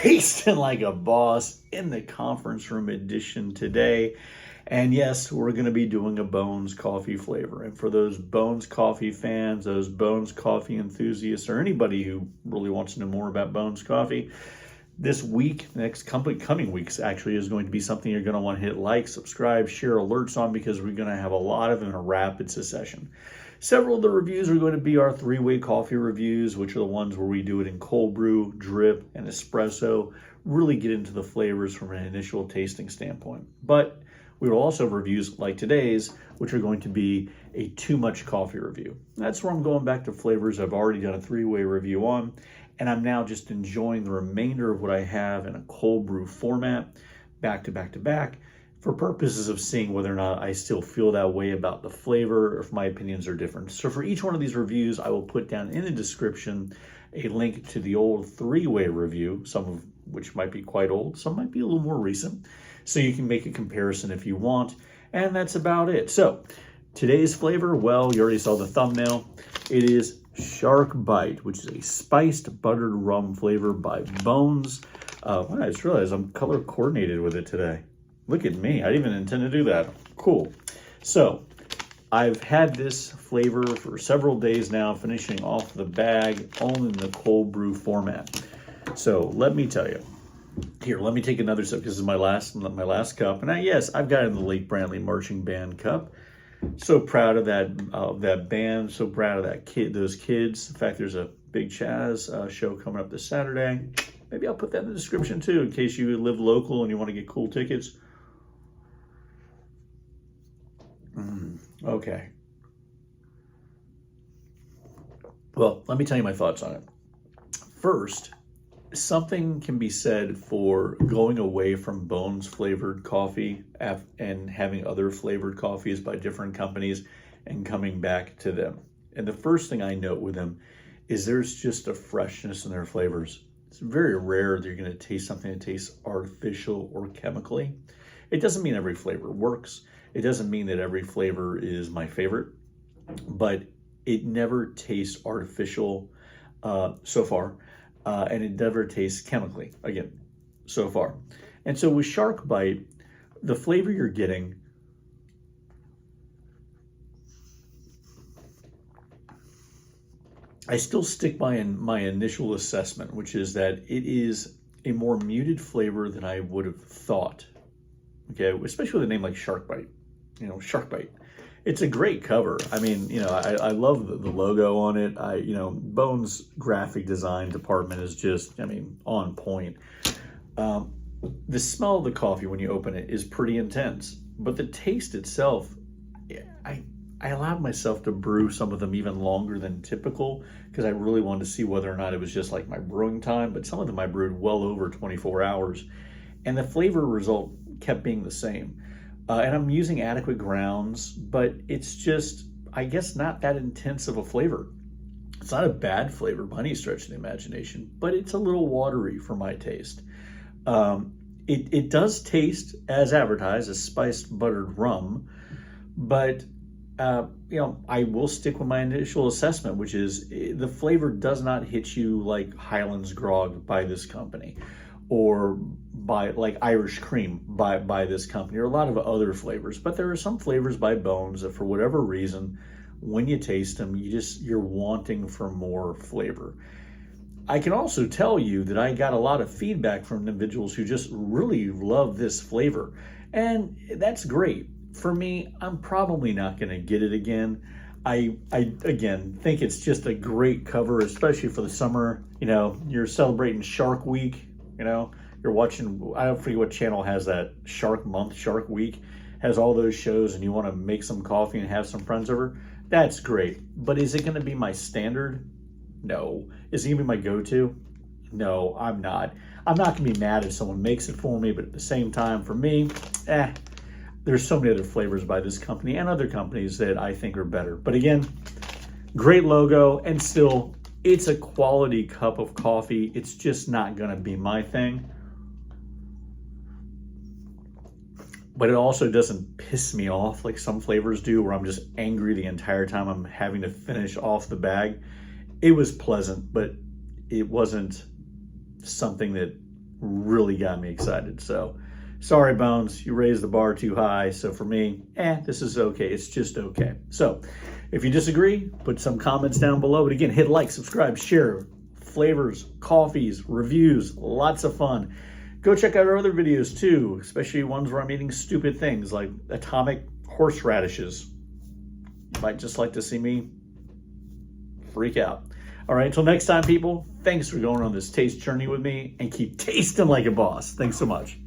Tasting like a boss in the conference room edition today. And yes, we're going to be doing a Bones coffee flavor. And for those Bones coffee fans, those Bones coffee enthusiasts, or anybody who really wants to know more about Bones coffee, this week, next coming weeks actually, is going to be something you're going to want to hit like, subscribe, share alerts on, because we're going to have a lot of them in a rapid succession. Several of the reviews are going to be our three-way coffee reviews, which are the ones where we do it in cold brew, drip, and espresso, really get into the flavors from an initial tasting standpoint. But we will also have reviews like today's, which are going to be a too much coffee review. That's where I'm going back to flavors I've already done a three-way review on, and I'm now just enjoying the remainder of what I have in a cold brew format, back to back to back, for purposes of seeing whether or not I still feel that way about the flavor, or if my opinions are different. So for each one of these reviews, I will put down in the description a link to the old three-way review, some of which might be quite old, some might be a little more recent, so you can make a comparison if you want, and that's about it. So today's flavor, well, you already saw the thumbnail. It is Shark Bite, which is a spiced buttered rum flavor by Bones. I just realized I'm color coordinated with it today. Look at me, I didn't even intend to do that. Cool. So I've had this flavor for several days now, finishing off the bag, all in the cold brew format. So let me tell you. Here, let me take another sip, because this is my last cup. And yes, I've got it in the Lake Brantley Marching Band cup. So proud of that band, so proud of those kids. In fact, there's a Big Chaz show coming up this Saturday. Maybe I'll put that in the description too, in case you live local and you want to get cool tickets. Okay. Well, let me tell you my thoughts on it. First, something can be said for going away from Bones flavored coffee and having other flavored coffees by different companies and coming back to them. And the first thing I note with them is there's just a freshness in their flavors. It's very rare that you're going to taste something that tastes artificial or chemically. It doesn't mean every flavor works. It doesn't mean that every flavor is my favorite, but it never tastes artificial so far, and it never tastes chemically, again, so far. And so with Shark Bite, the flavor you're getting, I still stick by my initial assessment, which is that it is a more muted flavor than I would have thought. Okay, especially with a name like Shark Bite. You know, Shark Bite. It's a great cover. I mean, you know, I love the logo on it. Bones' graphic design department is just, I mean, on point. The smell of the coffee when you open it is pretty intense, but the taste itself, I allowed myself to brew some of them even longer than typical, because I really wanted to see whether or not it was just like my brewing time, but some of them I brewed well over 24 hours, and the flavor result kept being the same. And I'm using adequate grounds, but it's just, I guess, not that intense of a flavor. It's not a bad flavor by any stretch of the imagination, but it's a little watery for my taste. It does taste, as advertised, as spiced buttered rum, but I will stick with my initial assessment, which is the flavor does not hit you like Highlands Grog by this company, or by like Irish Cream by this company, or a lot of other flavors. But there are some flavors by Bones that, for whatever reason, when you taste them, you're wanting for more flavor. I can also tell you that I got a lot of feedback from individuals who just really love this flavor, and that's great. For me, I'm probably not going to get it again. I again think it's just a great cover, especially for the summer. You know, you're celebrating Shark Week. You know, you're watching, I don't forget what channel has that, Shark Month, Shark Week, has all those shows, and you want to make some coffee and have some friends over. That's great. But is it going to be my standard? No. Is it going to be my go-to? No, I'm not. I'm not going to be mad if someone makes it for me, but at the same time, for me, there's so many other flavors by this company and other companies that I think are better. But again, great logo, and still, it's a quality cup of coffee. It's just not going to be my thing. But it also doesn't piss me off like some flavors do, where I'm just angry the entire time I'm having to finish off the bag. It was pleasant, but it wasn't something that really got me excited. So sorry, Bones, you raised the bar too high. So for me, this is okay. It's just okay. So if you disagree, put some comments down below. But again, hit like, subscribe, share. Flavors, coffees, reviews, lots of fun. Go check out our other videos too, especially ones where I'm eating stupid things like atomic horseradishes. You might just like to see me freak out. All right, until next time, people, thanks for going on this taste journey with me, and keep tasting like a boss. Thanks so much.